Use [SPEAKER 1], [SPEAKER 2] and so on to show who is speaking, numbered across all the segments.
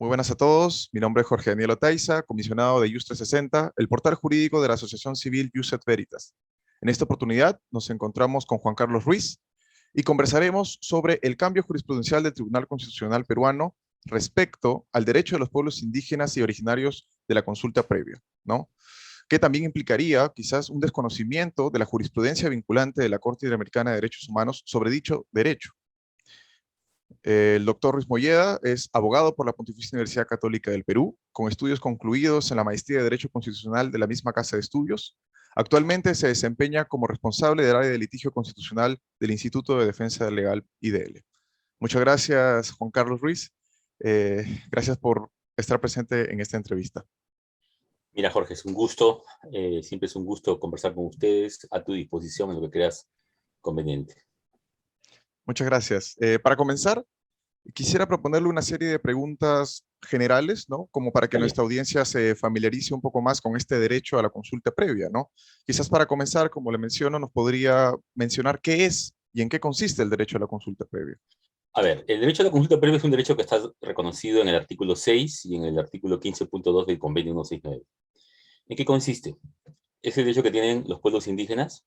[SPEAKER 1] Muy buenas a todos. Mi nombre es Jorge Daniel Otaiza, comisionado de JUS 360, el portal jurídico de la Asociación Civil Jus et Veritas. En esta oportunidad nos encontramos con Juan Carlos Ruiz y conversaremos sobre el cambio jurisprudencial del Tribunal Constitucional peruano respecto al derecho de los pueblos indígenas y originarios de la consulta previa, ¿no? Que también implicaría quizás un desconocimiento de la jurisprudencia vinculante de la Corte Interamericana de Derechos Humanos sobre dicho derecho. El doctor Ruiz Molleda es abogado por la Pontificia Universidad Católica del Perú, con estudios concluidos en la Maestría de Derecho Constitucional de la misma Casa de Estudios. Actualmente se desempeña como responsable del área de litigio constitucional del Instituto de Defensa Legal IDL. Muchas gracias, Juan Carlos Ruiz. Gracias por estar presente en esta entrevista.
[SPEAKER 2] Mira, Jorge, es un gusto, siempre es un gusto conversar con ustedes, a tu disposición en lo que creas conveniente.
[SPEAKER 1] Muchas gracias. Para comenzar, quisiera proponerle una serie de preguntas generales, ¿no? Como para que
[SPEAKER 2] Vale.
[SPEAKER 1] nuestra audiencia se familiarice un poco más con este derecho a la consulta previa, ¿no? Quizás para comenzar, como le menciono, nos podría mencionar qué es y en qué consiste el derecho a la consulta previa.
[SPEAKER 2] A ver, el derecho a la consulta previa es un derecho que está reconocido en el artículo 6 y en el artículo 15.2 del Convenio 169. ¿En qué consiste? Es el derecho que tienen los pueblos indígenas,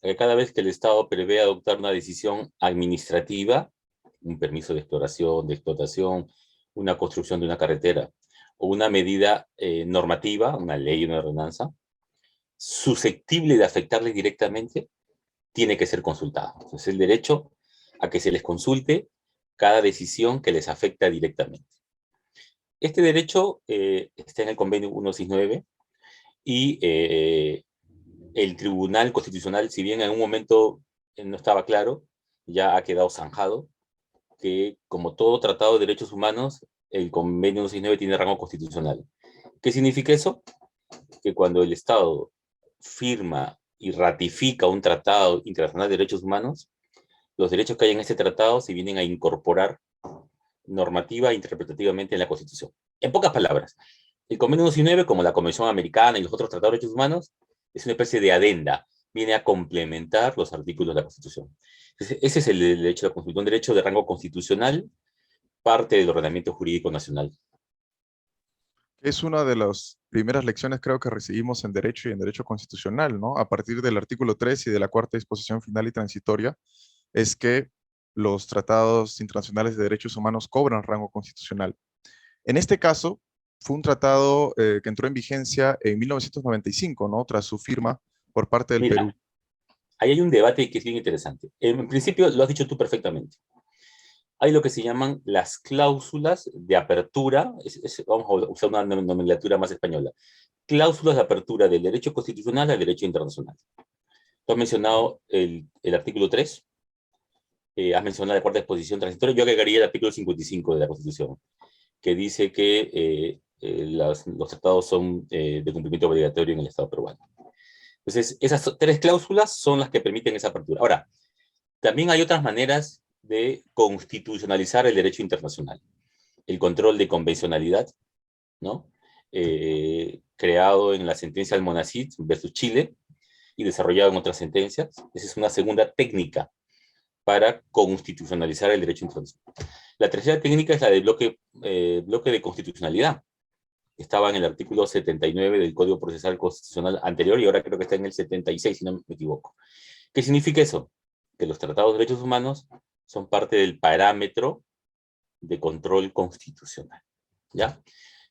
[SPEAKER 2] que cada vez que el Estado prevé adoptar una decisión administrativa, un permiso de exploración, de explotación, una construcción de una carretera, o una medida normativa, una ley, una ordenanza, susceptible de afectarles directamente, tiene que ser consultado. Entonces, el derecho a que se les consulte cada decisión que les afecta directamente. Este derecho está en el Convenio 169 y el Tribunal Constitucional, si bien en un momento no estaba claro, ya ha quedado zanjado, que como todo tratado de derechos humanos, el Convenio 169 tiene rango constitucional. ¿Qué significa eso? Que cuando el Estado firma y ratifica un tratado internacional de derechos humanos, los derechos que hay en ese tratado se vienen a incorporar normativa e interpretativamente en la Constitución. En pocas palabras, el Convenio 19, como la Convención Americana y los otros tratados de derechos humanos, es una especie de adenda, viene a complementar los artículos de la Constitución. Entonces, ese es el derecho a la consulta, un derecho de rango constitucional, parte del ordenamiento jurídico nacional.
[SPEAKER 1] Es una de las primeras lecciones, creo, que recibimos en Derecho y en Derecho Constitucional, ¿no? A partir del artículo 3 y de la cuarta disposición final y transitoria, es que los tratados internacionales de derechos humanos cobran rango constitucional. En este caso, fue un tratado que entró en vigencia en 1995, ¿no? Tras su firma por parte del
[SPEAKER 2] Mira,
[SPEAKER 1] Perú.
[SPEAKER 2] ahí hay un debate que es bien interesante. En principio, lo has dicho tú perfectamente. Hay lo que se llaman las cláusulas de apertura, vamos a usar una nomenclatura más española, cláusulas de apertura del derecho constitucional al derecho internacional. Tú has mencionado el artículo 3, has mencionado la cuarta disposición transitoria, yo agregaría el artículo 55 de la Constitución, que dice que los tratados son de cumplimiento obligatorio en el Estado peruano. Entonces, esas tres cláusulas son las que permiten esa apertura. Ahora, también hay otras maneras de constitucionalizar el derecho internacional. El control de convencionalidad, ¿no? Creado en la sentencia Almonacid versus Chile y desarrollado en otras sentencias. Esa es una segunda técnica para constitucionalizar el derecho internacional. La tercera técnica es la de bloque de constitucionalidad. Estaba en el artículo 79 del Código Procesal Constitucional anterior y ahora creo que está en el 76, si no me equivoco. ¿Qué significa eso? Que los tratados de derechos humanos son parte del parámetro de control constitucional, ¿ya?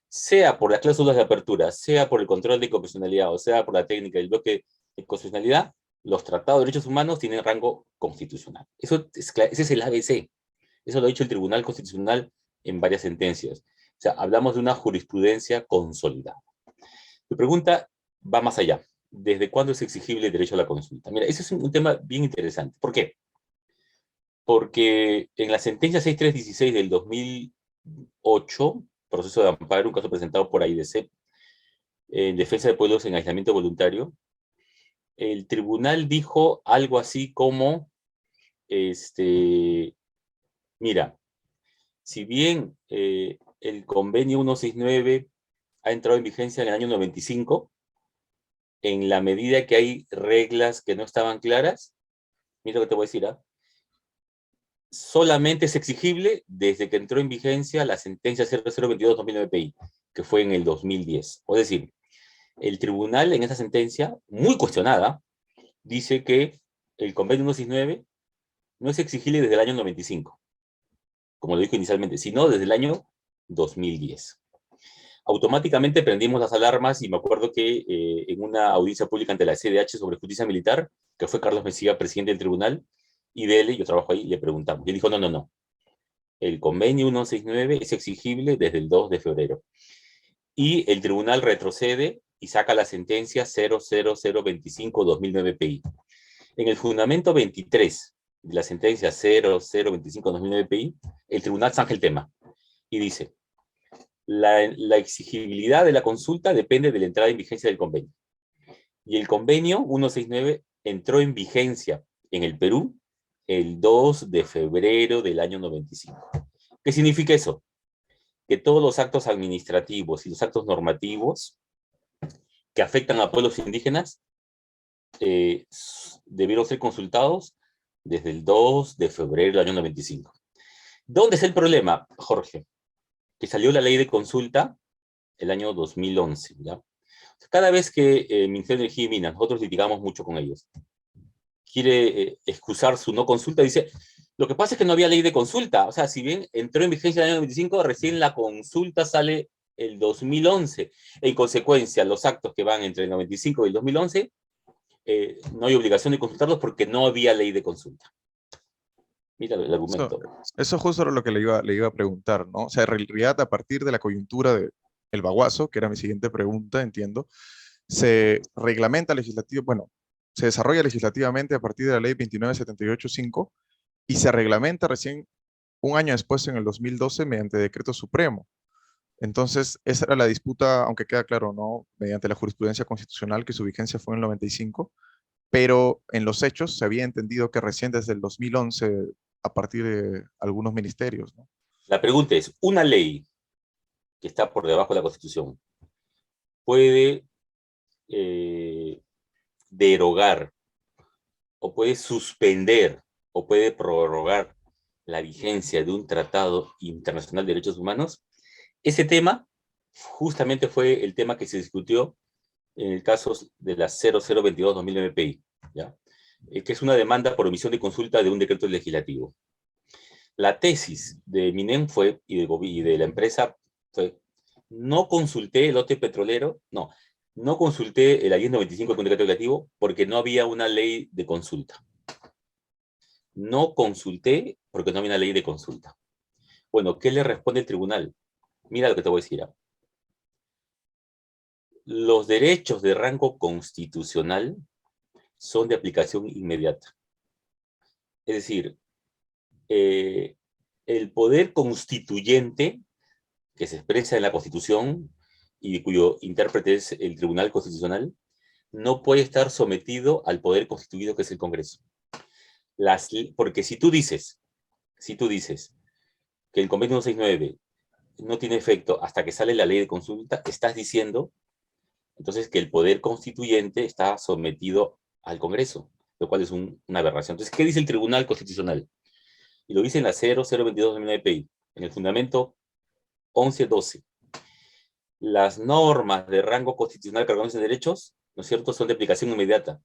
[SPEAKER 2] Sea por las cláusulas de apertura, sea por el control de constitucionalidad, o sea por la técnica del bloque de constitucionalidad, los tratados de derechos humanos tienen rango constitucional. Ese es el ABC. Eso lo ha dicho el Tribunal Constitucional en varias sentencias. O sea, hablamos de una jurisprudencia consolidada. Tu pregunta va más allá. ¿Desde cuándo es exigible el derecho a la consulta? Mira, ese es un tema bien interesante. ¿Por qué? Porque en la sentencia 6316 del 2008, proceso de amparo, un caso presentado por AIDC, en defensa de pueblos en aislamiento voluntario, el tribunal dijo algo así como, mira, si bien el convenio 169 ha entrado en vigencia en el año 95, en la medida que hay reglas que no estaban claras, mira lo que te voy a decir, solamente es exigible desde que entró en vigencia la sentencia 0022-2009 PI, que fue en el 2010. Es decir, el tribunal en esa sentencia, muy cuestionada, dice que el convenio 169 no es exigible desde el año 95, como lo dijo inicialmente, sino desde el año 2010. Automáticamente prendimos las alarmas y me acuerdo que en una audiencia pública ante la CDH sobre justicia militar, que fue Carlos Mesía, presidente del tribunal, y de él, yo trabajo ahí, le preguntamos. Y él dijo, no, no, no. El convenio 169 es exigible desde el 2 de febrero. Y el tribunal retrocede y saca la sentencia 00025-2009 PI. En el fundamento 23 de la sentencia 0025-2009 PI, el tribunal zanja el tema y dice, la exigibilidad de la consulta depende de la entrada en vigencia del convenio. Y el convenio 169 entró en vigencia en el Perú el 2 de febrero del año 95. ¿Qué significa eso? Que todos los actos administrativos y los actos normativos que afectan a pueblos indígenas debieron ser consultados desde el 2 de febrero del año 95. ¿Dónde está el problema, Jorge? Que salió la ley de consulta el año 2011, ¿ya? Cada vez que el Ministerio de Energía y Minas, nosotros litigamos mucho con ellos, quiere excusar su no consulta, dice, lo que pasa es que no había ley de consulta, o sea, si bien entró en vigencia el año 95, recién la consulta sale el 2011. En consecuencia, los actos que van entre el 95 y el 2011, no hay obligación de consultarlos porque no había ley de consulta. Mira el
[SPEAKER 1] Eso,
[SPEAKER 2] argumento.
[SPEAKER 1] eso justo era lo que le iba a preguntar, ¿no? O sea, en realidad, a partir de la coyuntura del Baguazo, que era mi siguiente pregunta, entiendo, se reglamenta legislativo, bueno, se desarrolla legislativamente a partir de la ley 2978-5 y se reglamenta recién un año después, en el 2012, mediante decreto supremo. Entonces, esa era la disputa, aunque queda claro, ¿no? Mediante la jurisprudencia constitucional, que su vigencia fue en el 95, pero en los hechos se había entendido que recién desde el 2011, a partir de algunos ministerios, ¿no?
[SPEAKER 2] La pregunta es, ¿una ley que está por debajo de la Constitución puede derogar o puede suspender o puede prorrogar la vigencia de un tratado internacional de derechos humanos? Ese tema justamente fue el tema que se discutió en el caso de la 0022-2009 PI, ¿ya? Que es una demanda por omisión de consulta de un decreto legislativo. La tesis de Minem fue, y de la empresa fue, no consulté el lote petrolero, no consulté la 1095 con decreto legislativo porque no había una ley de consulta. No consulté porque no había una ley de consulta. Bueno, ¿qué le responde el tribunal? Mira lo que te voy a decir. Los derechos de rango constitucional son de aplicación inmediata. Es decir, el poder constituyente que se expresa en la Constitución y cuyo intérprete es el Tribunal Constitucional, no puede estar sometido al poder constituido que es el Congreso. Porque si tú dices que el convenio 169 no tiene efecto hasta que sale la ley de consulta, estás diciendo entonces que el poder constituyente está sometido al Congreso, lo cual es una aberración. Entonces, ¿qué dice el Tribunal Constitucional? Y lo dice en la 0022-2009 PI, en el fundamento 11.12. Las normas de rango constitucional cargadas en derechos, ¿no es cierto?, son de aplicación inmediata.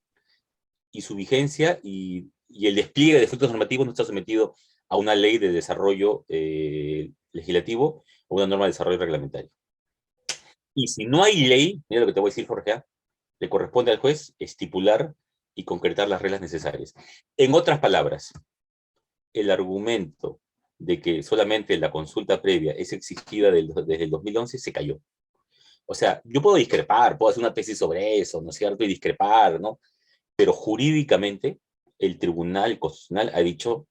[SPEAKER 2] Y su vigencia y el despliegue de efectos normativos no está sometido a una ley de desarrollo legislativo o una norma de desarrollo reglamentario. Y si no hay ley, mira lo que te voy a decir, Jorge, le corresponde al juez estipular y concretar las reglas necesarias. En otras palabras, el argumento de que solamente la consulta previa es exigida desde el 2011 se cayó. O sea, yo puedo discrepar, puedo hacer una tesis sobre eso, ¿no es cierto? Y discrepar, ¿no? Pero jurídicamente, el Tribunal Constitucional ha dicho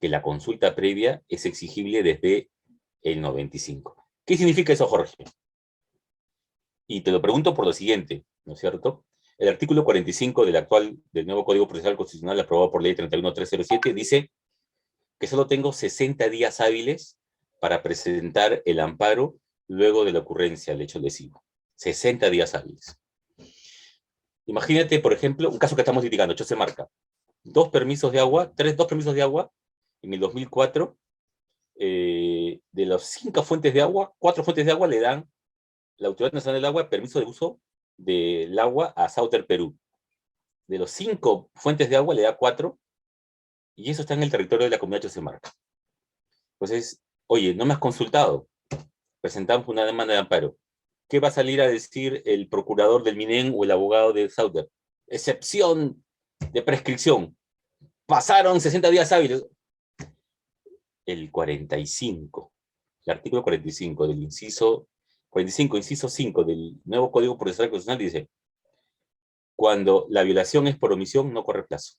[SPEAKER 2] que la consulta previa es exigible desde el 95. ¿Qué significa eso, Jorge? Y te lo pregunto por lo siguiente, ¿no es cierto? El artículo 45 del nuevo Código Procesal Constitucional aprobado por ley 31307 dice que solo tengo 60 días hábiles para presentar el amparo luego de la ocurrencia del hecho lesivo. 60 días hábiles. Imagínate, por ejemplo, un caso que estamos litigando, Chose Marca. Dos permisos de agua en el 2004, de las 5 fuentes de agua, 4 fuentes de agua le dan la Autoridad Nacional del Agua permiso de uso del agua a Sauter Perú. De los 5 fuentes de agua le da 4, y eso está en el territorio de la comunidad Chosemarca. Entonces, oye, no me has consultado, presentamos una demanda de amparo. ¿Qué va a salir a decir el procurador del MINEN o el abogado de Sauter? Excepción de prescripción. Pasaron 60 días hábiles. El 45, el artículo 45 del inciso 45, inciso 5 del nuevo Código Procesal Constitucional dice: cuando la violación es por omisión, no corre plazo.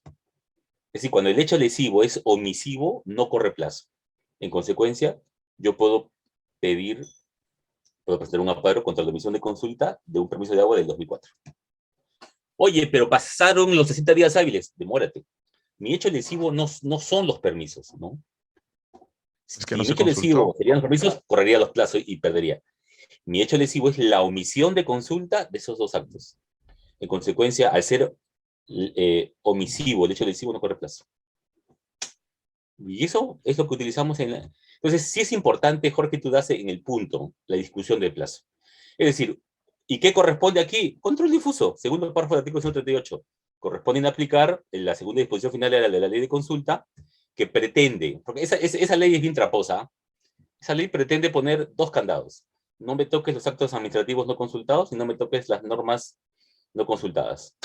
[SPEAKER 2] Es decir, cuando el hecho lesivo es omisivo, no corre plazo. En consecuencia, yo puedo presentar un amparo contra la omisión de consulta de un permiso de agua del 2004. Oye, pero pasaron los 60 días hábiles. Demórate. Mi hecho lesivo no son los permisos, ¿no?
[SPEAKER 1] Es que
[SPEAKER 2] Si
[SPEAKER 1] no
[SPEAKER 2] mi
[SPEAKER 1] se
[SPEAKER 2] hecho lesivo
[SPEAKER 1] consultó.
[SPEAKER 2] serían los permisos, correría los plazos y perdería. Mi hecho lesivo es la omisión de consulta de esos 2 actos. En consecuencia, al ser omisivo, el hecho lesivo no corre plazo. Y eso es lo que utilizamos en la... Entonces, sí es importante, Jorge, tú das en el punto la discusión del plazo. Es decir, ¿y qué corresponde aquí? Control difuso, segundo párrafo del artículo 138. Corresponden aplicar en la segunda disposición final de la ley de consulta, que pretende, porque esa ley es bien traposa, esa ley pretende poner 2 candados. No me toques los actos administrativos no consultados y no me toques las normas no consultadas.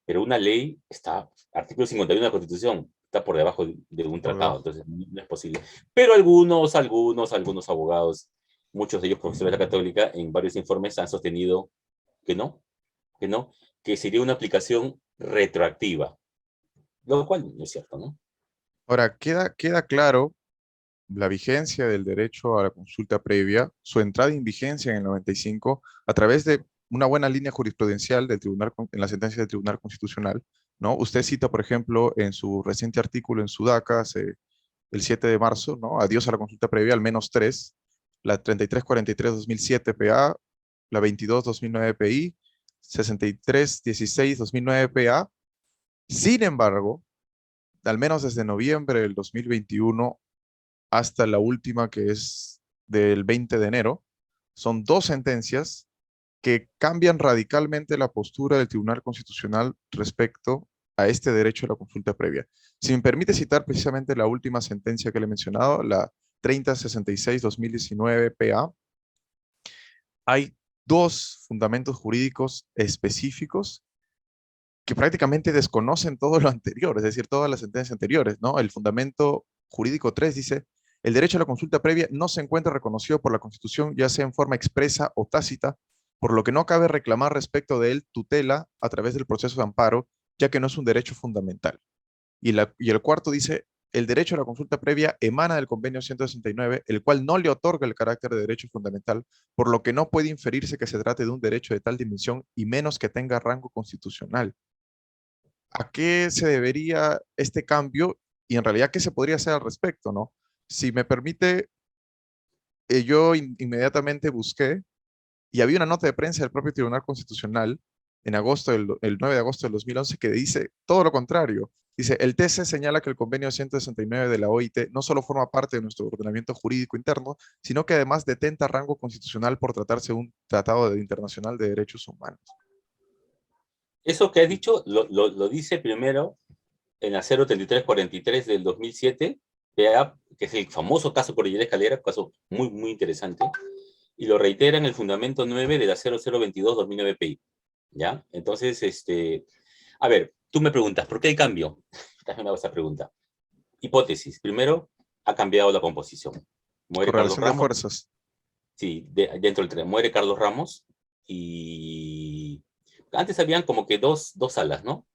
[SPEAKER 2] Pero una ley está, artículo 51 de la Constitución, está por debajo de un
[SPEAKER 1] Por
[SPEAKER 2] tratado,
[SPEAKER 1] debajo.
[SPEAKER 2] entonces no es posible. Pero algunos abogados, muchos de ellos profesores de la Católica, en varios informes han sostenido que no, que no, que sería una aplicación retroactiva, lo cual no es cierto, ¿no?
[SPEAKER 1] Ahora, queda claro la vigencia del derecho a la consulta previa, su entrada en vigencia en el 95, a través de una buena línea jurisprudencial del tribunal, en la sentencia del Tribunal Constitucional, ¿no? Usted cita, por ejemplo, en su reciente artículo en Sudaca, el 7 de marzo, ¿no? Adiós a la consulta previa, al menos 3, la 3343-2007 PA, la 22-2009 PI, 6316-2009 PA. Sin embargo, al menos desde noviembre del 2021 hasta la última que es del 20 de enero, son 2 sentencias que cambian radicalmente la postura del Tribunal Constitucional respecto a este derecho a la consulta previa. Si me permite citar precisamente la última sentencia que le he mencionado, la 3066-2019 PA, hay 2 fundamentos jurídicos específicos que prácticamente desconocen todo lo anterior, es decir, todas las sentencias anteriores, ¿no? El fundamento jurídico 3 dice: el derecho a la consulta previa no se encuentra reconocido por la Constitución, ya sea en forma expresa o tácita, por lo que no cabe reclamar respecto de él tutela a través del proceso de amparo, ya que no es un derecho fundamental. Y el cuarto dice: el derecho a la consulta previa emana del convenio 169, el cual no le otorga el carácter de derecho fundamental, por lo que no puede inferirse que se trate de un derecho de tal dimensión y menos que tenga rango constitucional. ¿A qué se debería este cambio y en realidad qué se podría hacer al respecto, ¿no? Si me permite, yo inmediatamente busqué y había una nota de prensa del propio Tribunal Constitucional en agosto el 9 de agosto del 2011 que dice todo lo contrario. Dice: el TC señala que el convenio 169 de la OIT no solo forma parte de nuestro ordenamiento jurídico interno, sino que además detenta rango constitucional por tratarse de un tratado internacional de derechos humanos.
[SPEAKER 2] Eso que has dicho lo dice primero en la 03343 del 2007, que es el famoso caso Cordillera Escalera, un caso muy, muy interesante, y lo reitera en el fundamento 9 de la 0022-2009 PI. ¿Ya? Entonces, a ver, tú me preguntas, ¿por qué hay cambio? Déjame hacer esa pregunta. Hipótesis. Primero, ha cambiado la composición. Muere Carlos
[SPEAKER 1] Correlación de
[SPEAKER 2] Ramos,
[SPEAKER 1] fuerzas.
[SPEAKER 2] sí, dentro del tren, muere Carlos Ramos, y antes habían como que dos salas, ¿no?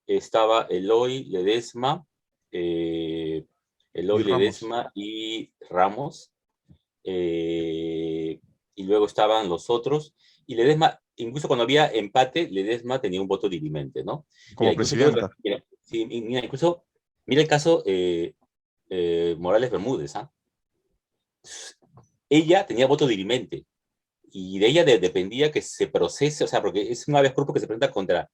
[SPEAKER 2] Estaba eh,
[SPEAKER 1] Y
[SPEAKER 2] Eloy
[SPEAKER 1] Ramos.
[SPEAKER 2] Ledesma y Ramos, y luego estaban los otros, y Ledesma, incluso cuando había empate, Ledesma tenía un voto dirimente, ¿no? Mira,
[SPEAKER 1] Como
[SPEAKER 2] incluso yo,
[SPEAKER 1] presidenta.
[SPEAKER 2] mira, sí, mira, incluso, mira el caso Morales Bermúdez, ¿ah? Ella tenía voto dirimente, y de ella dependía que se procese, o sea, porque es un habeas corpus que se presenta contra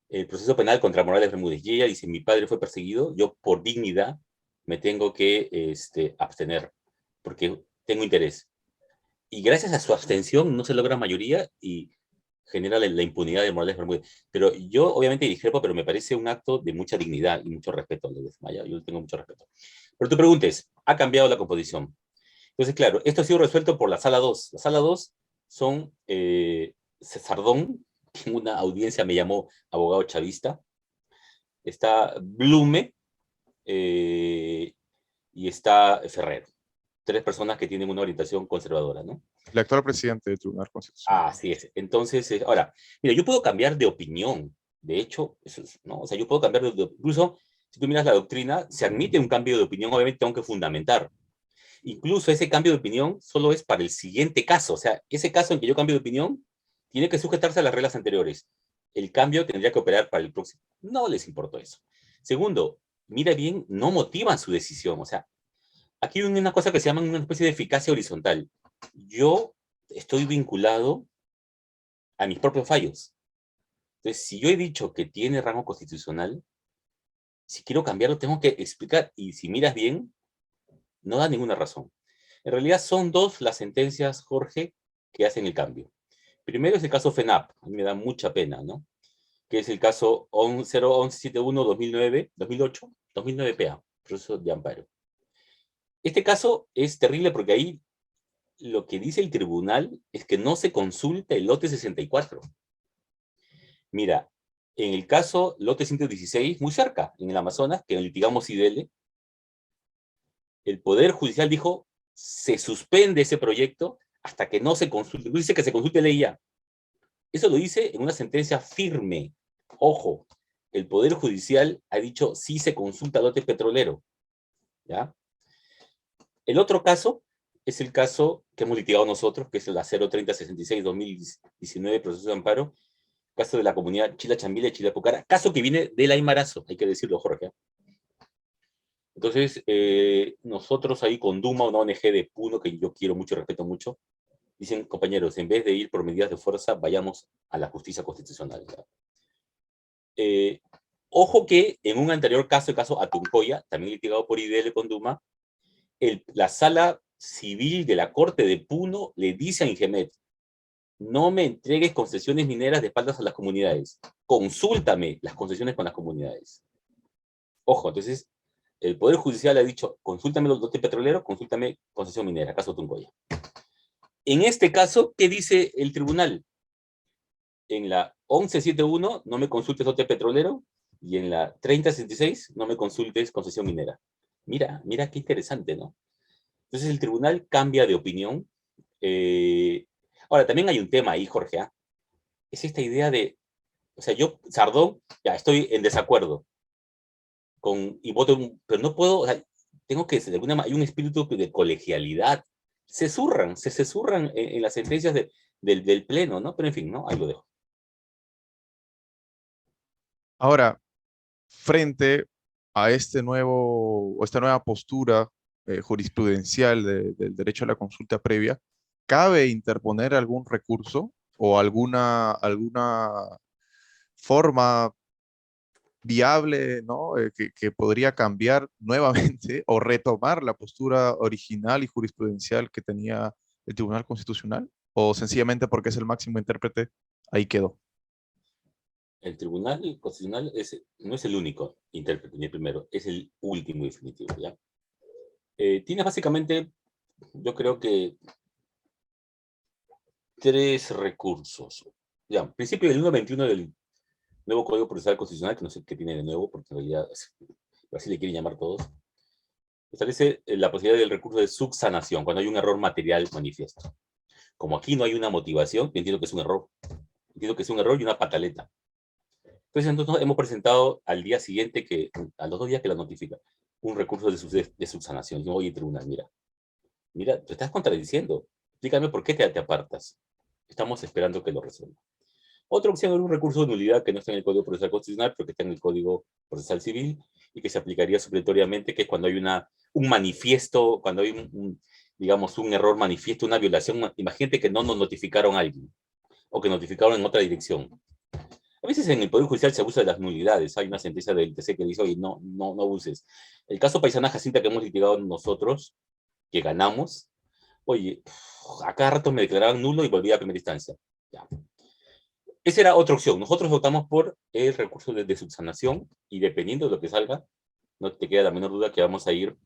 [SPEAKER 2] el proceso penal contra Morales Bermúdez, y ella dice: mi padre fue perseguido, yo por dignidad me tengo que abstener, porque tengo interés. Y gracias a su abstención no se logra mayoría y genera la impunidad de Morales Bermúdez. Pero yo obviamente discrepo, pero me parece un acto de mucha dignidad y mucho respeto a Ledesma. Maya. Yo tengo mucho respeto. Pero tú preguntes, ¿ha cambiado la composición? Entonces, claro, esto ha sido resuelto por la Sala 2. La Sala 2 son Cesardón, que en una audiencia me llamó abogado chavista, está Blume y está Ferrer. 3 personas que tienen una orientación conservadora, ¿no?
[SPEAKER 1] El actual presidente del Tribunal Constitucional.
[SPEAKER 2] Así es. Entonces, ahora, mira, yo puedo cambiar de opinión. De hecho, eso es, ¿no? O sea, yo puedo cambiar incluso, si tú miras la doctrina, se admite un cambio de opinión, obviamente tengo que fundamentar. Incluso ese cambio de opinión solo es para el siguiente caso. O sea, ese caso en que yo cambio de opinión tiene que sujetarse a las reglas anteriores. El cambio tendría que operar para el próximo. No les importó eso. Segundo, mira bien, no motivan su decisión. O sea, aquí hay una cosa que se llama una especie de eficacia horizontal. Yo estoy vinculado a mis propios fallos. Entonces, si yo he dicho que tiene rango constitucional, si quiero cambiarlo, tengo que explicar. Y si miras bien, no da ninguna razón. En realidad son 2 las sentencias, Jorge, que hacen el cambio. Primero es el caso FENAP, a mí me da mucha pena, ¿no? Que es el caso 0171-2009, 2008, 2009 PA, proceso de amparo. Este caso es terrible porque ahí lo que dice el tribunal es que no se consulta el lote 64. Mira, en el caso lote 116, muy cerca, en el Amazonas, que litigamos IDL, el Poder Judicial dijo, se suspende ese proyecto hasta que no se consulte. No dice que se consulte ley ya. Eso lo dice en una sentencia firme. Ojo, el Poder Judicial ha dicho, sí se consulta lote petrolero. ¿Ya? El otro caso es el caso que hemos litigado nosotros, que es la 03066-2019, proceso de amparo, caso de la comunidad Chila Chambila y Chila Pucara, caso que viene del Aymarazo, hay que decirlo, Jorge. Entonces, nosotros ahí con Duma, una ONG de Puno, que yo quiero mucho y respeto mucho, dicen, compañeros, en vez de ir por medidas de fuerza, vayamos a la justicia constitucional. Ojo que en un anterior caso, el caso Atuncoya, también litigado por IDL con Duma, la sala civil de la Corte de Puno le dice a Ingemet, no me entregues concesiones mineras de espaldas a las comunidades, consúltame las concesiones con las comunidades. Ojo, entonces, el Poder Judicial ha dicho, consúltame los lotes petroleros, consúltame concesión minera, caso Tuncoya. En este caso, ¿qué dice el tribunal? En la 1171 no me consultes lote petrolero y en la 3066 no me consultes concesión minera. Mira, mira qué interesante, ¿no? Entonces el tribunal cambia de opinión. Ahora, también hay un tema ahí, Jorge, ¿eh? Es esta idea de, o sea, yo, Sardón, ya estoy en desacuerdo y voto, pero no puedo, o sea, tengo que, de alguna manera, hay un espíritu de colegialidad. Se zurran en las sentencias del Pleno, ¿no? Pero en fin, ¿no? Ahí lo dejo.
[SPEAKER 1] Ahora, frente a esta nueva postura jurisprudencial del derecho a la consulta previa, ¿cabe interponer algún recurso o alguna forma viable, ¿no? Que podría cambiar nuevamente o retomar la postura original y jurisprudencial que tenía el Tribunal Constitucional? ¿O sencillamente porque es el máximo intérprete, ahí quedó?
[SPEAKER 2] El Tribunal Constitucional no es el único intérprete, ni el primero, es el último y definitivo, ¿ya? Tienes básicamente, yo creo que 3 recursos. Ya, en principio, el 1.21 del nuevo Código Procesal Constitucional, que no sé qué tiene de nuevo, porque en realidad así le quieren llamar todos, establece la posibilidad del recurso de subsanación, cuando hay un error material manifiesto. Como aquí no hay una motivación, entiendo que es un error. Entiendo que es un error y una pataleta. Entonces, nosotros hemos presentado al día siguiente, a los 2 días que la notifica, un recurso de subsanación. Digo, oye, tribunal, mira, te estás contradiciendo. Explícame por qué te apartas. Estamos esperando que lo resuelva. Otra opción es un recurso de nulidad que no está en el Código Procesal Constitucional, pero que está en el Código Procesal Civil y que se aplicaría supletoriamente, que es cuando hay un manifiesto, cuando hay digamos, un error manifiesto, una violación. Imagínate que no nos notificaron a alguien o que notificaron en otra dirección. veces en el Poder Judicial se abusa de las nulidades. Hay una sentencia del TC que dice, oye, no abuses. El caso Paisana Jacinta que hemos litigado nosotros, que ganamos, oye, a cada rato me declaraban nulo y volvía a primera instancia. Ya. Esa era otra opción. Nosotros votamos por el recurso de subsanación y dependiendo de lo que salga, no te queda la menor duda que vamos a ir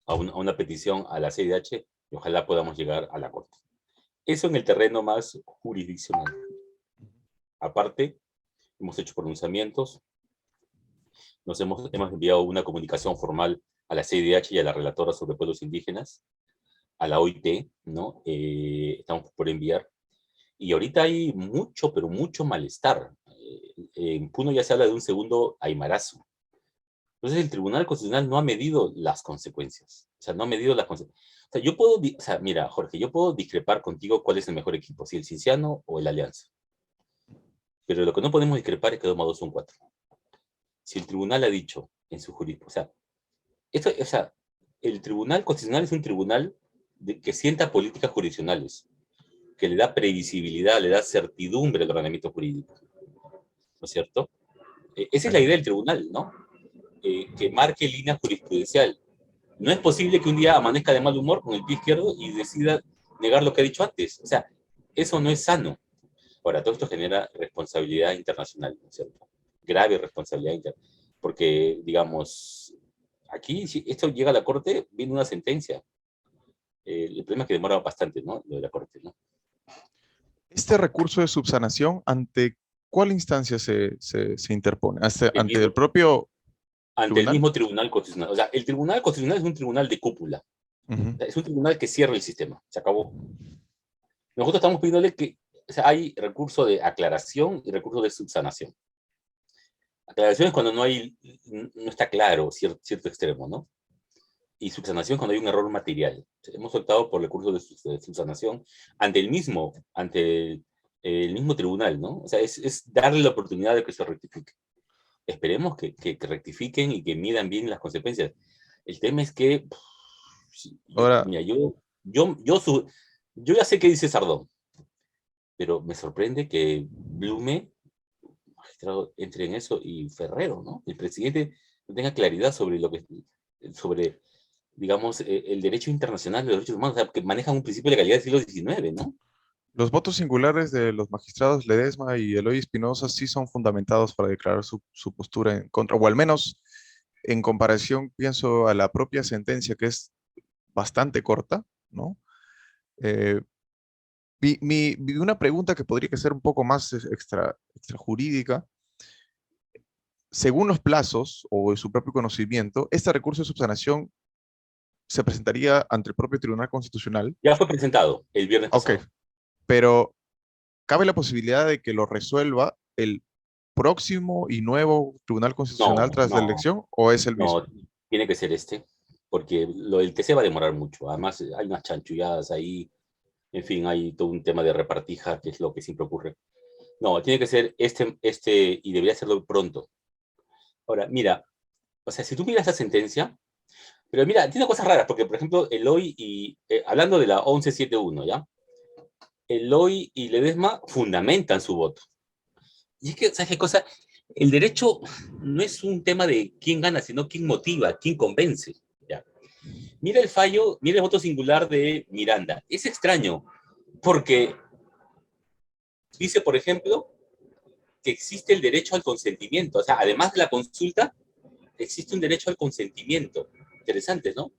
[SPEAKER 2] a una petición a la CIDH y ojalá podamos llegar a la Corte. Eso en el terreno más jurisdiccional. Aparte, hemos hecho pronunciamientos, hemos enviado una comunicación formal a la CIDH y a la relatora sobre pueblos indígenas, a la OIT, ¿no? Estamos por enviar. Y ahorita hay mucho, pero mucho malestar. En Puno ya se habla de un segundo aymarazo. Entonces el Tribunal Constitucional no ha medido las consecuencias. O sea, no ha medido las consecuencias. O sea, o sea, mira, Jorge, yo puedo discrepar contigo cuál es el mejor equipo, si el Cinciano o el Alianza. Pero lo que no podemos discrepar es que 2 más 2 son 4. Si el tribunal ha dicho en su jurisprudencia, o sea, el Tribunal Constitucional es un tribunal que sienta políticas jurisdiccionales, que le da previsibilidad, le da certidumbre al ordenamiento jurídico, ¿no es cierto? Esa es la idea del tribunal, ¿no? Que marque línea jurisprudencial. No es posible que un día amanezca de mal humor con el pie izquierdo y decida negar lo que ha dicho antes. O sea, eso no es sano. Ahora, todo esto genera responsabilidad internacional, ¿no es cierto? Grave responsabilidad internacional. Porque, digamos, aquí, si esto llega a la Corte, viene una sentencia. El problema es que demora bastante, ¿no? Lo de la Corte, ¿no?
[SPEAKER 1] Este recurso de subsanación, ¿ante cuál instancia se interpone? ¿Ante el propio
[SPEAKER 2] Ante el
[SPEAKER 1] tribunal?
[SPEAKER 2] mismo Tribunal Constitucional. O sea, el Tribunal Constitucional es un tribunal de cúpula.
[SPEAKER 1] Uh-huh.
[SPEAKER 2] O sea, es un tribunal que cierra el sistema. Se acabó. Nosotros estamos pidiéndole que, o sea, hay recurso de aclaración y recurso de subsanación. Aclaración es cuando no está claro cierto extremo, ¿no? Y subsanación cuando hay un error material. Hemos optado por recursos de subsanación ante el mismo tribunal, ¿no? O sea, es darle la oportunidad de que se rectifique. Esperemos que rectifiquen y que midan bien las consecuencias. El tema es que,
[SPEAKER 1] Ahora,
[SPEAKER 2] mira, yo ya sé qué dice Sardón, pero me sorprende que Blume, magistrado, entre en eso y Ferrero, ¿no? El presidente no tenga claridad sobre digamos, el derecho internacional de los derechos humanos, o sea, que manejan un principio de legalidad del siglo XIX, ¿no?
[SPEAKER 1] los votos singulares de los magistrados Ledesma y Eloy Espinosa sí son fundamentados para declarar su postura en contra, o al menos en comparación, pienso, a la propia sentencia, que es bastante corta, ¿no? Eh, vi una pregunta que podría ser un poco más extra jurídica. Según los plazos o de su propio conocimiento, este recurso de subsanación se presentaría ante el propio Tribunal Constitucional.
[SPEAKER 2] Ya fue presentado el viernes
[SPEAKER 1] Ok,
[SPEAKER 2] pasado.
[SPEAKER 1] pero ¿cabe la posibilidad de que lo resuelva el próximo y nuevo Tribunal Constitucional
[SPEAKER 2] No,
[SPEAKER 1] tras la
[SPEAKER 2] no,
[SPEAKER 1] elección o es el mismo?
[SPEAKER 2] no, tiene que ser porque lo del TC va a demorar mucho. Además, hay unas chanchulladas ahí, en fin, hay todo un tema de repartija, que es lo que siempre ocurre. No, tiene que ser y debería serlo pronto. Ahora, mira, o sea, si tú miras esa sentencia, pero mira, tiene cosas raras, porque, por ejemplo, hablando de la 1171, ¿ya? Eloy y Ledesma fundamentan su voto. Y es que, ¿sabes qué cosa? El derecho no es un tema de quién gana, sino quién motiva, quién convence. ¿Ya? Mira el fallo, mira el voto singular de Miranda. Es extraño, porque dice, por ejemplo, que existe el derecho al consentimiento. O sea, además de la consulta, existe un derecho al consentimiento. Interesante, ¿no?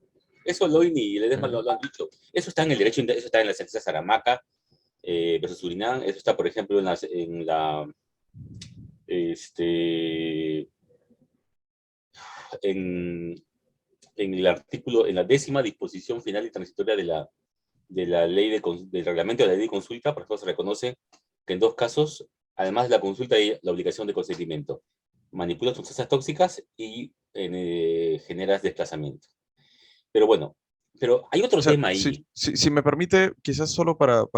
[SPEAKER 2] Eso Loini y Ledesma lo han dicho. Eso está en el derecho, eso está en la sentencia Saramaca versus Surinam. Eso está, por ejemplo, en el artículo, en la 10ª disposición final y transitoria de la ley del reglamento de la ley de consulta. Por ejemplo, se reconoce que en 2 casos, además de la consulta, hay la obligación de consentimiento. Manipulas sustancias tóxicas y generas desplazamiento. Pero bueno, pero hay
[SPEAKER 1] O
[SPEAKER 2] otro
[SPEAKER 1] sea,
[SPEAKER 2] tema
[SPEAKER 1] si,
[SPEAKER 2] ahí.
[SPEAKER 1] si me permite, quizás solo para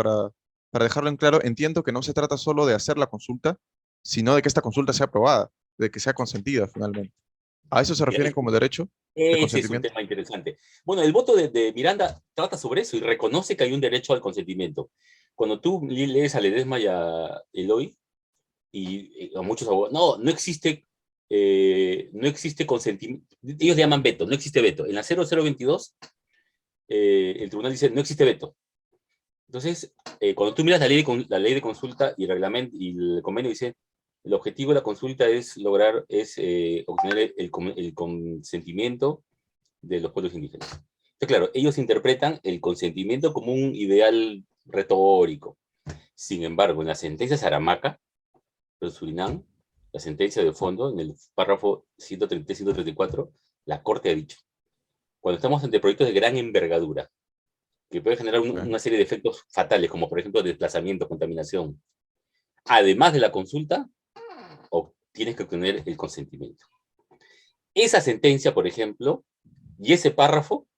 [SPEAKER 1] dejarlo en claro, entiendo que no se trata solo de hacer la consulta, sino de que esta consulta sea aprobada, de que sea consentida finalmente. ¿A eso se refieren como derecho de
[SPEAKER 2] Ese es un
[SPEAKER 1] consentimiento?
[SPEAKER 2] tema interesante. Bueno, el voto de Miranda trata sobre eso y reconoce que hay un derecho al consentimiento. Cuando tú lees a Ledesma y a Eloy, y a muchos abogados, no existe consentimiento, ellos le llaman veto, no existe veto. En la 0022, el tribunal dice, no existe veto. Entonces, cuando tú miras la ley de consulta y el reglamento y el convenio dice, el objetivo de la consulta es obtener el consentimiento de los pueblos indígenas. Entonces, claro, ellos interpretan el consentimiento como un ideal retórico. Sin embargo, en la sentencia Saramaca, de Surinam, la sentencia de fondo, en el párrafo 133-134, la Corte ha dicho, cuando estamos ante proyectos de gran envergadura, que puede generar una serie de efectos fatales, como por ejemplo desplazamiento, contaminación, además de la consulta, tienes que obtener el consentimiento. Esa sentencia, por ejemplo, y ese párrafo,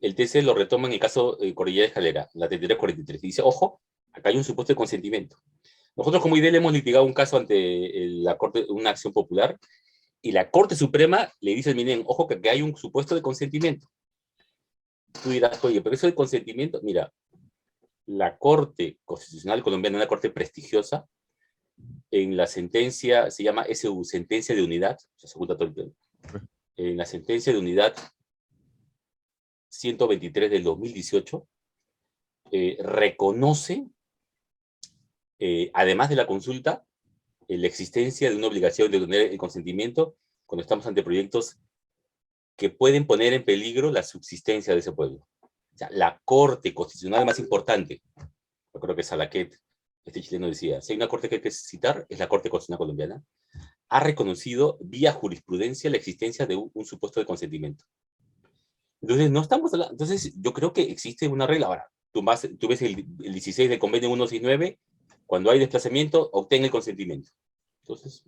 [SPEAKER 2] el TC lo retoma en el caso Cordillera Escalera, la 3343, y dice, ojo, acá hay un supuesto de consentimiento. Nosotros como IDEL hemos litigado un caso ante la Corte, una acción popular, y la Corte Suprema le dice al MINEN, ojo, que hay un supuesto de consentimiento. Tú dirás, oye, pero eso de consentimiento, mira, la Corte Constitucional Colombiana, una corte prestigiosa, en la sentencia, se llama SU, sentencia de unidad, se junta todo el tiempo. En la sentencia de unidad 123 del 2018, reconoce, además de la consulta, la existencia de una obligación de tener el consentimiento cuando estamos ante proyectos que pueden poner en peligro la subsistencia de ese pueblo. O sea, la corte constitucional más importante, yo creo que Salaquet, este chileno decía, si hay una corte que hay que citar, es la Corte Constitucional Colombiana, ha reconocido vía jurisprudencia la existencia de un supuesto de consentimiento. Entonces, no estamos hablando, entonces yo creo que existe una regla. Ahora, tú ves el 16 del convenio 169, cuando hay desplazamiento, obtén el consentimiento. Entonces,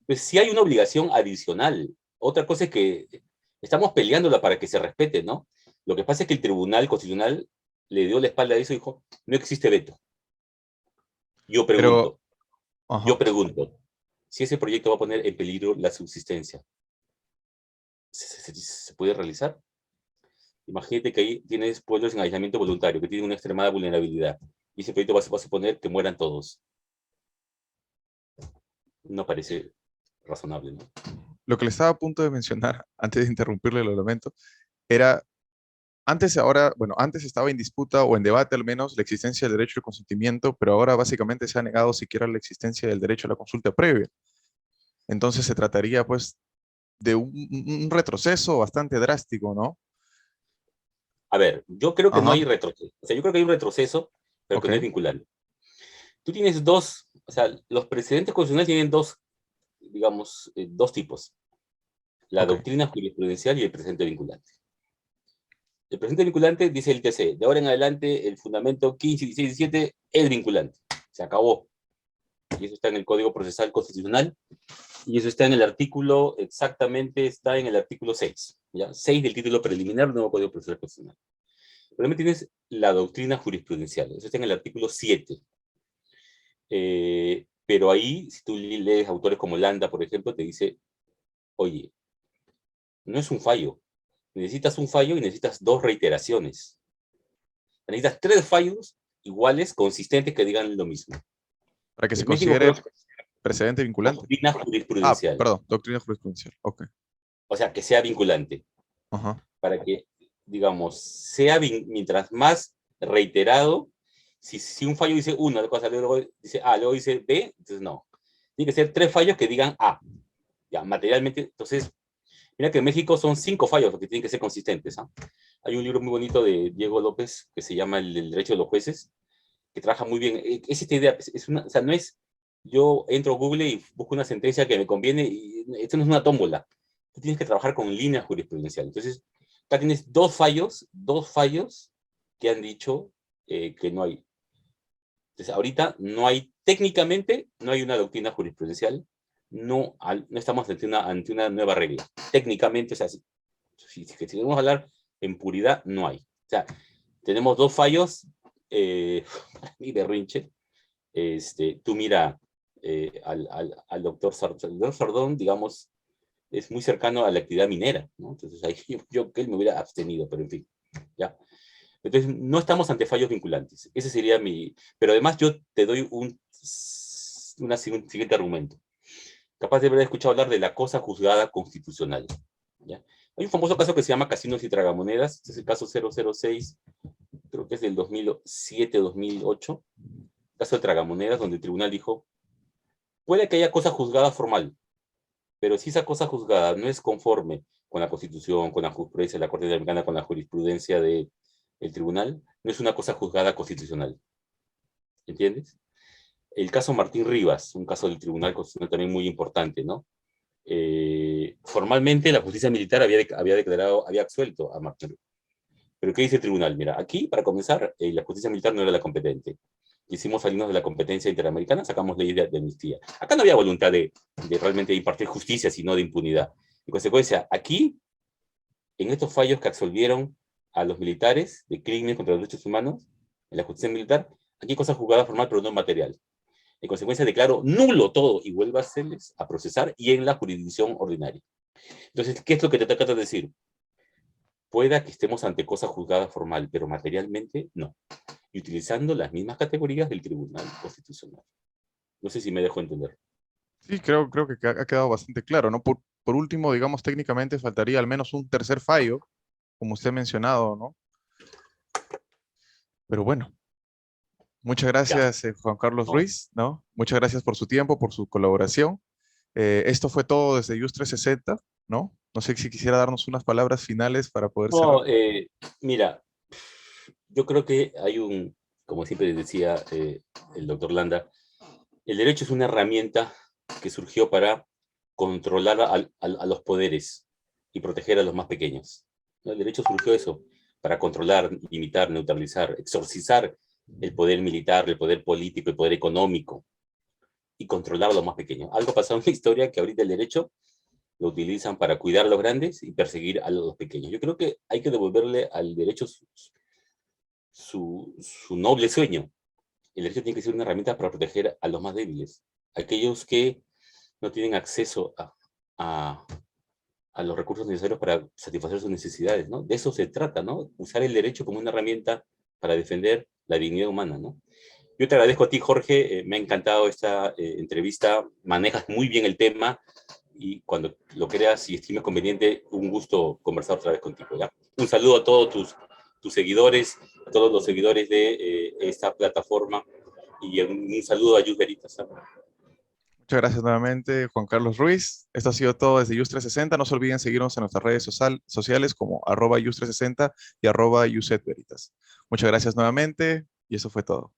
[SPEAKER 2] pues sí hay una obligación adicional. Otra cosa es que estamos peleándola para que se respete, ¿no? Lo que pasa es que el Tribunal Constitucional le dio la espalda a eso y dijo, no existe veto. Yo
[SPEAKER 1] Pero,
[SPEAKER 2] pregunto, si ese proyecto va a poner en peligro la subsistencia, ¿se puede realizar? Imagínate que ahí tienes pueblos en aislamiento voluntario, que tienen una extremada vulnerabilidad, y ese proyecto va a suponer que mueran todos. No parece razonable, ¿no?
[SPEAKER 1] lo que le estaba a punto de mencionar, antes de interrumpirle el lamento, era, antes estaba en disputa o en debate al menos la existencia del derecho de consentimiento, pero ahora básicamente se ha negado siquiera la existencia del derecho a la consulta previa. Entonces se trataría pues de un retroceso bastante drástico, ¿no?
[SPEAKER 2] A ver, yo creo que no hay
[SPEAKER 1] Ajá,
[SPEAKER 2] retroceso. O sea, yo creo que hay un retroceso, pero que no es
[SPEAKER 1] ok,
[SPEAKER 2] vinculante. Tú tienes dos, o sea, los precedentes constitucionales tienen dos, digamos, dos tipos. La
[SPEAKER 1] ok.
[SPEAKER 2] doctrina jurisprudencial y el precedente vinculante. El precedente vinculante dice el TC, de ahora en adelante el fundamento 15, 16 y 17 es vinculante. Se acabó. Y eso está en el Código Procesal Constitucional. Y eso está en el artículo, exactamente está en el artículo 6. ¿Ya? 6 del título preliminar del nuevo Código Procesal Constitucional. Pero también tienes la doctrina jurisprudencial. Eso está en el artículo 7. Pero ahí, si tú lees autores como Landa, por ejemplo, te dice, oye, no es un fallo. Necesitas un fallo y necesitas dos reiteraciones. Necesitas tres fallos iguales, consistentes, que digan lo mismo.
[SPEAKER 1] Para que se
[SPEAKER 2] En México creo
[SPEAKER 1] considere
[SPEAKER 2] que
[SPEAKER 1] precedente vinculante.
[SPEAKER 2] doctrina
[SPEAKER 1] Ah,
[SPEAKER 2] jurisprudencial.
[SPEAKER 1] perdón, doctrina jurisprudencial. Ok.
[SPEAKER 2] O sea, que sea vinculante.
[SPEAKER 1] Ajá.
[SPEAKER 2] Para que, digamos, sea mientras más reiterado, si un fallo dice una cosa, luego dice A, luego dice B, entonces no. Tiene que ser tres fallos que digan A. Ya, materialmente, entonces, mira que en México son 5 fallos porque tienen que ser consistentes. ¿Ah? Hay un libro muy bonito de Diego López que se llama El derecho de los jueces, que trabaja muy bien. Es esta idea, o sea, no es yo entro a Google y busco una sentencia que me conviene, y esto no es una tómbola. Tú tienes que trabajar con líneas jurisprudenciales. Entonces, acá tienes dos fallos que han dicho que no hay. Entonces, ahorita no hay, técnicamente, no hay una doctrina jurisprudencial, no estamos ante una nueva regla. Técnicamente, o sea, si queremos hablar en puridad, no hay. O sea, tenemos dos fallos, para mí, berrinche. Tú mira al doctor Sardón. El doctor Sardón, digamos, es muy cercano a la actividad minera, ¿no? Entonces, ahí yo que él me hubiera abstenido, pero en fin, ya. Entonces, no estamos ante fallos vinculantes. Ese sería mi... Pero además yo te doy un siguiente argumento. Capaz de haber escuchado hablar de la cosa juzgada constitucional. ¿Ya? Hay un famoso caso que se llama Casinos y Tragamonedas. Este es el caso 006, creo que es del 2007-2008. Caso de Tragamonedas, donde el tribunal dijo, puede que haya cosa juzgada formal, pero si esa cosa juzgada no es conforme con la Constitución, con la jurisprudencia de la Corte Interamericana, con la jurisprudencia del tribunal, no es una cosa juzgada constitucional. ¿Entiendes? El caso Martín Rivas, un caso del Tribunal Constitucional también muy importante, ¿no? Formalmente la justicia militar había absuelto a Martín Rivas. Pero ¿qué dice el tribunal? Mira, aquí, para comenzar, la justicia militar no era la competente. Hicimos salirnos de la competencia interamericana, sacamos leyes de amnistía. Acá no había voluntad de realmente impartir justicia, sino de impunidad. En consecuencia, aquí, en estos fallos que absolvieron a los militares de crímenes contra los derechos humanos, en la justicia militar, aquí hay cosa juzgada formal, pero no material. En consecuencia, declaro nulo todo y vuelvo a hacerles a procesar y en la jurisdicción ordinaria. Entonces, ¿qué es lo que te trata de decir? Pueda que estemos ante cosa juzgada formal, pero materialmente no. Y utilizando las mismas categorías del Tribunal Constitucional. No sé si me dejo entender.
[SPEAKER 1] Sí, creo que ha quedado bastante claro, ¿no? Por último, digamos, técnicamente faltaría al menos un tercer fallo, como usted ha mencionado, ¿no? Pero bueno, muchas
[SPEAKER 2] Ya.
[SPEAKER 1] gracias, Juan Carlos
[SPEAKER 2] ¿No?
[SPEAKER 1] Ruiz, ¿no? Muchas gracias por su tiempo, por su colaboración. Esto fue todo desde IUS 360, ¿no? No sé si quisiera darnos unas palabras finales para poder cerrar.
[SPEAKER 2] No, mira, yo creo que hay como siempre decía el doctor Landa, el derecho es una herramienta que surgió para controlar a los poderes y proteger a los más pequeños. ¿No? El derecho surgió eso, para controlar, limitar, neutralizar, exorcizar el poder militar, el poder político, el poder económico, y controlar a los más pequeños. Algo pasó en la historia que ahorita el derecho lo utilizan para cuidar a los grandes y perseguir a los pequeños. Yo creo que hay que devolverle al derecho su noble sueño. El derecho tiene que ser una herramienta para proteger a los más débiles, aquellos que no tienen acceso a, a los recursos necesarios para satisfacer sus necesidades, ¿no? De eso se trata, ¿no? Usar el derecho como una herramienta para defender la dignidad humana, ¿no? Yo te agradezco a ti, Jorge, me ha encantado esta entrevista, manejas muy bien el tema y cuando lo creas y estimes conveniente, un gusto conversar otra vez contigo, ¿ya? Un saludo a todos tus seguidores, a todos los seguidores de esta plataforma y un saludo a Yus Veritas, ¿sabes?
[SPEAKER 1] Muchas gracias nuevamente, Juan Carlos Ruiz. Esto ha sido todo desde IUS 360. No se olviden seguirnos en nuestras redes sociales como @IUS360 y @USETVeritas. Muchas gracias nuevamente y eso fue todo.